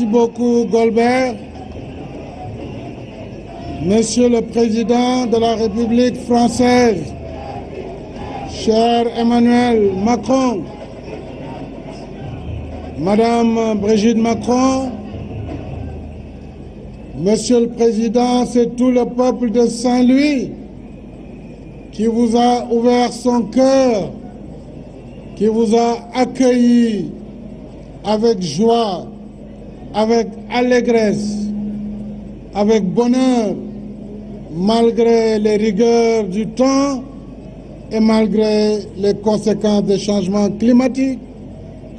Merci beaucoup, Goldberg. Monsieur le Président de la République française, cher Emmanuel Macron, Madame Brigitte Macron, Monsieur le Président, c'est tout le peuple de Saint-Louis qui vous a ouvert son cœur, qui vous a accueilli avec joie, avec allégresse, avec bonheur, malgré les rigueurs du temps et malgré les conséquences des changements climatiques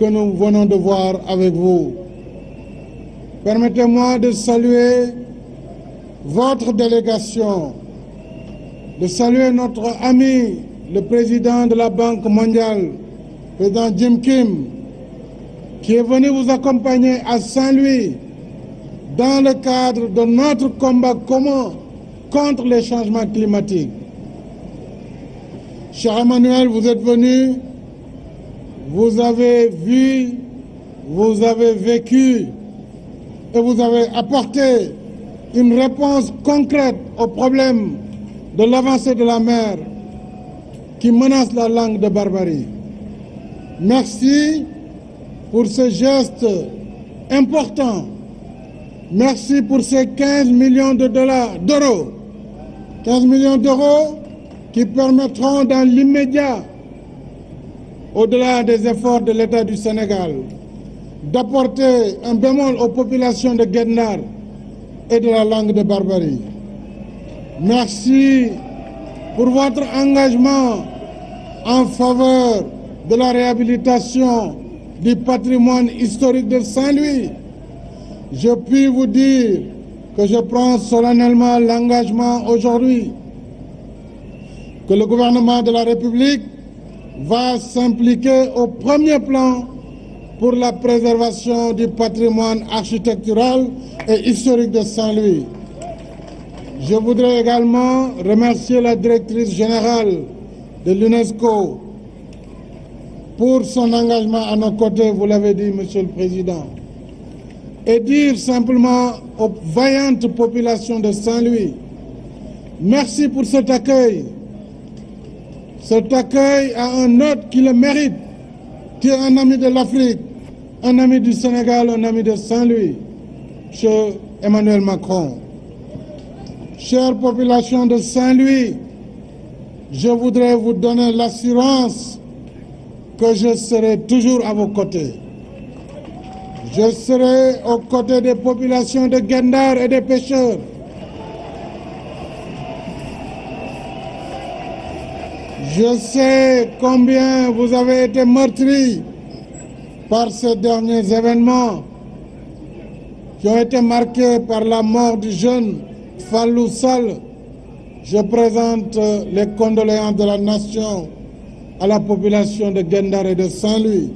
que nous venons de voir avec vous. Permettez-moi de saluer votre délégation, de saluer notre ami, le président de la Banque mondiale, président Jim Kim, qui est venu vous accompagner à Saint-Louis dans le cadre de notre combat commun contre les changements climatiques. Cher Emmanuel, vous êtes venu, vous avez vu, vous avez vécu et vous avez apporté une réponse concrète aux problèmes de l'avancée de la mer qui menace la langue de Barbarie. Merci pour ce geste important. Merci pour ces 15 millions d'euros. 15 millions d'euros qui permettront dans l'immédiat, au-delà des efforts de l'État du Sénégal, d'apporter un bémol aux populations de Guet-Ndar et de la langue de Barbarie. Merci pour votre engagement en faveur de la réhabilitation du patrimoine historique de Saint-Louis. Je puis vous dire que je prends solennellement l'engagement aujourd'hui que le gouvernement de la République va s'impliquer au premier plan pour la préservation du patrimoine architectural et historique de Saint-Louis. Je voudrais également remercier la directrice générale de l'UNESCO pour son engagement à nos côtés, vous l'avez dit, Monsieur le Président, et dire simplement aux vaillantes populations de Saint-Louis, merci pour cet accueil. Cet accueil à un hôte qui le mérite, qui est un ami de l'Afrique, un ami du Sénégal, un ami de Saint-Louis, cher Emmanuel Macron. Chère population de Saint-Louis, je voudrais vous donner l'assurance que je serai toujours à vos côtés. Je serai aux côtés des populations de Guet-Ndar et des pêcheurs. Je sais combien vous avez été meurtris par ces derniers événements qui ont été marqués par la mort du jeune Fallou Sall. Je présente les condoléances de la nation à la population de Guet-Ndar et de Saint-Louis.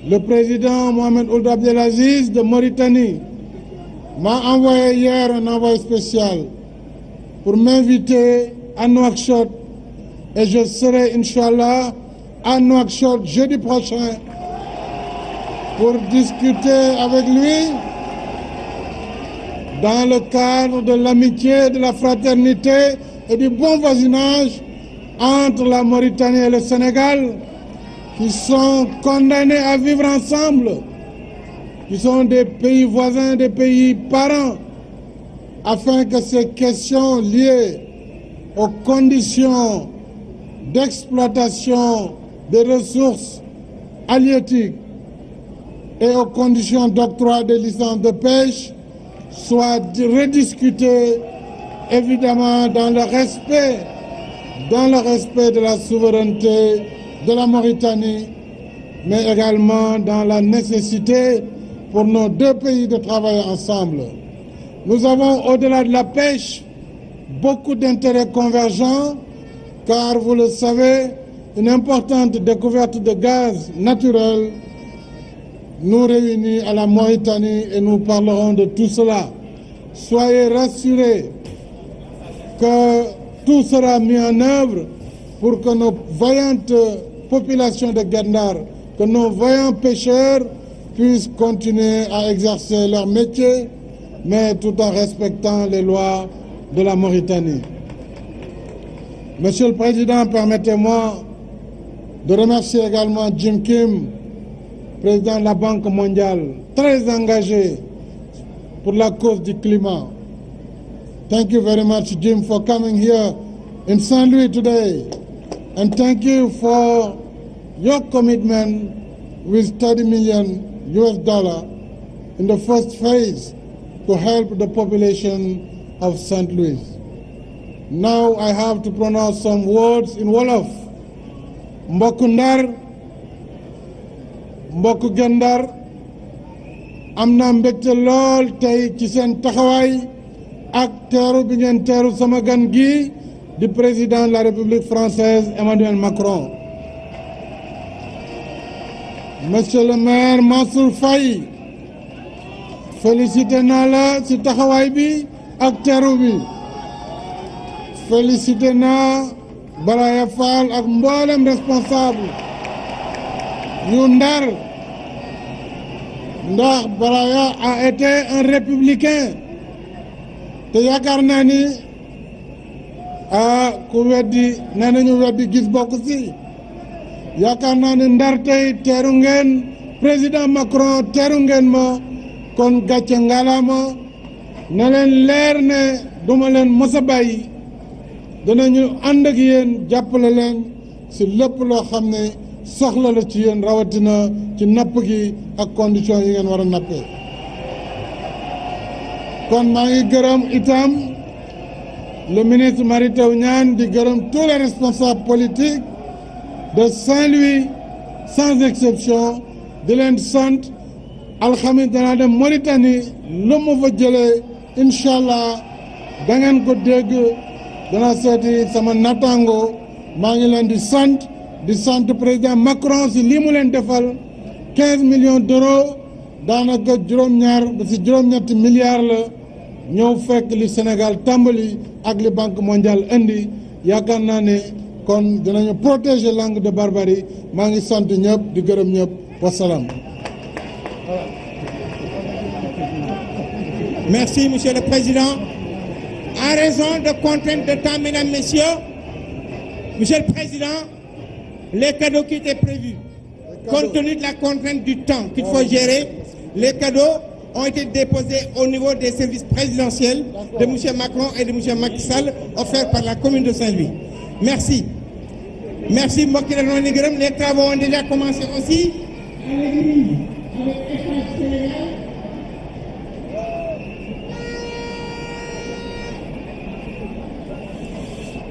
Le président Mohamed Ould Abdelaziz de Mauritanie m'a envoyé hier un envoyé spécial pour m'inviter à Nouakchott et je serai, Inch'Allah, à Nouakchott jeudi prochain pour discuter avec lui dans le cadre de l'amitié, de la fraternité et du bon voisinage entre la Mauritanie et le Sénégal, qui sont condamnés à vivre ensemble, qui sont des pays voisins, des pays parents, afin que ces questions liées aux conditions d'exploitation des ressources halieutiques et aux conditions d'octroi des licences de pêche soient rediscutées, évidemment dans le respect de la souveraineté de la Mauritanie, mais également dans la nécessité pour nos deux pays de travailler ensemble. Nous avons, au-delà de la pêche, beaucoup d'intérêts convergents, car vous le savez, une importante découverte de gaz naturel nous réunit à la Mauritanie et nous parlerons de tout cela. Soyez rassurés que tout sera mis en œuvre pour que nos vaillantes populations de Guet-Ndar, que nos vaillants pêcheurs puissent continuer à exercer leur métier, mais tout en respectant les lois de la Mauritanie. Monsieur le Président, permettez-moi de remercier également Jim Kim, président de la Banque mondiale, très engagé pour la cause du climat. Thank you very much, Jim, for coming here in Saint-Louis today. And thank you for your commitment with $30 million in the first phase to help the population of St. Louis. Now I have to pronounce some words in Wolof. Mbokku Ndar, mbokku Gendar, am naa mbégte lool tey ci seen taxawaay ak teeru bi ngeen teeru sama gan gi di président de la République française Emmanuel Macron. Monsieur le maire Mansour Faye, félicité naa la ci taxawaay bi ak teeru bi. Félicité naa Baraya Fall ak mboolem responsable yu Ndar ndax Baraya a été un républicain te yaakaar naa ni ku weddi nee nañu weddi gis bokk ci yaakaar naa ni Ndar tey teeru ngeen président Macron teeru ngeen ma kon gàcce ngalaama na leen leer ne duma leen mës a bàyyi danañu ànd ak yéen jàppale leen ci lépp loo xam ne soxla la ci yéen rawatina ci napp gi ak conditions yi ngeen war a nappee kon maa ngi gërëm itam le ministre Mary Teuw Niane di gërëm tous les responsables politiques de Saint-Louis sans exception di leen sant alxamis danaa dem Mauritanie lu mu fa jëlee incha allah da ngeen ko dégg dana seeti sama natango maa ngi leen di sant président Macron si lii mu leen defal 15 millions d'euros daanaka juróom-ñetti milliards la ñëw fekk li Sénégal tàmbali ak li Banque mondiale indi yaakaar naa ne kon dinañu protéger langue de barbarie maa ngi sant ñëpp di gërëm ñëpp wasalaam. Merci, Monsieur le Président. En raison de contraintes de temps, mesdames, messieurs, Monsieur le Président, les cadeaux qui étaient prévus, compte tenu de la contrainte du temps qu'il faut gérer, les cadeaux ont été déposés au niveau des services présidentiels de M. Macron et de M. Macky Sall, offerts par la commune de Saint-Louis. Merci. Merci, mbokk yi les travaux ont déjà commencé aussi.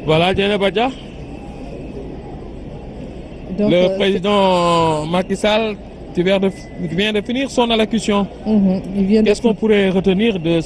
Voilà, Dieynaba Dia. Le président Macky Sall vient de finir son allocution. Qu'est-ce qu'on pourrait retenir de